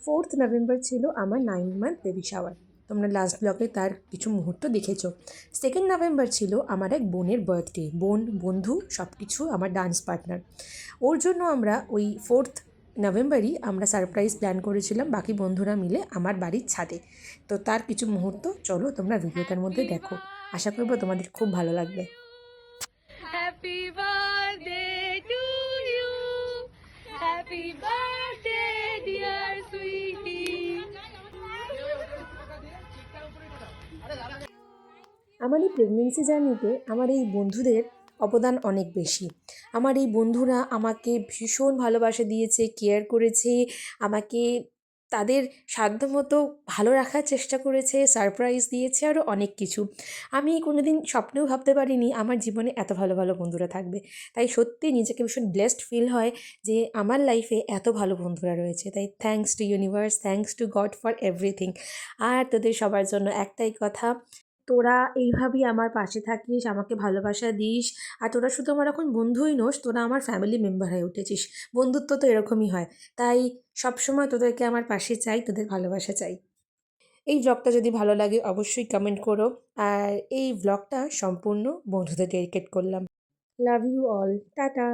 4th November ছিল আমার 9 month baby shower. তোমরা লাস্ট ব্লগে তার কিছু মুহূর্ত দেখেছো। 2nd নভেম্বর ছিল আমার এক বোনের বার্থডে। বোন, বন্ধু সব কিছু, আমার ডান্স পার্টনার। ওর জন্য আমরা ওই 4th নভেম্বরই আমরা সারপ্রাইজ প্ল্যান করেছিলাম বাকি বন্ধুরা মিলে আমার বাড়ির ছাদে। তো তার কিছু মুহূর্ত চলো তোমরা ভিডিওটার মধ্যে দেখো। আশা করবো তোমাদের খুব ভালো লাগবে। Happy birthday to you. Happy birthday, dear sweetie. আমার এই প্রেগনেন্সি জার্নিতে আমার এই বন্ধুদের অবদান অনেক বেশি। আমার এই বন্ধুরা আমাকে ভীষণ ভালোবাসা দিয়েছে, কেয়ার করেছে, আমাকে তাদের সাধ্যমতো ভালো রাখার চেষ্টা করেছে, সারপ্রাইজ দিয়েছে, আরও অনেক কিছু। আমি কোনোদিন স্বপ্নেও ভাবতে পারিনি আমার জীবনে এত ভালো ভালো বন্ধুরা থাকবে। তাই সত্যি নিজেকে ভীষণ ব্লেসড ফিল হয় যে আমার লাইফে এত ভালো বন্ধুরা রয়েছে। তাই thanks to universe, thanks to God for everything. আর তোদের সবার জন্য একটাই কথা, তোরা এইভাবেই আমার পাশে থাকিস, আমাকে ভালোবাসা দিস। আর তোরা শুধু আমার এখন বন্ধুই নোস, তোরা আমার ফ্যামিলি মেম্বার হয়ে উঠেছিস। বন্ধুত্ব তো এরকমই হয়। তাই সবসময় তোদেরকে আমার পাশে চাই, তোদের ভালোবাসা চাই। এই ব্লগটা যদি ভালো লাগে অবশ্যই কমেন্ট করো। আর এই ব্লগটা সম্পূর্ণ বন্ধুদের ডেডিকেট করলাম। Love you all, tata.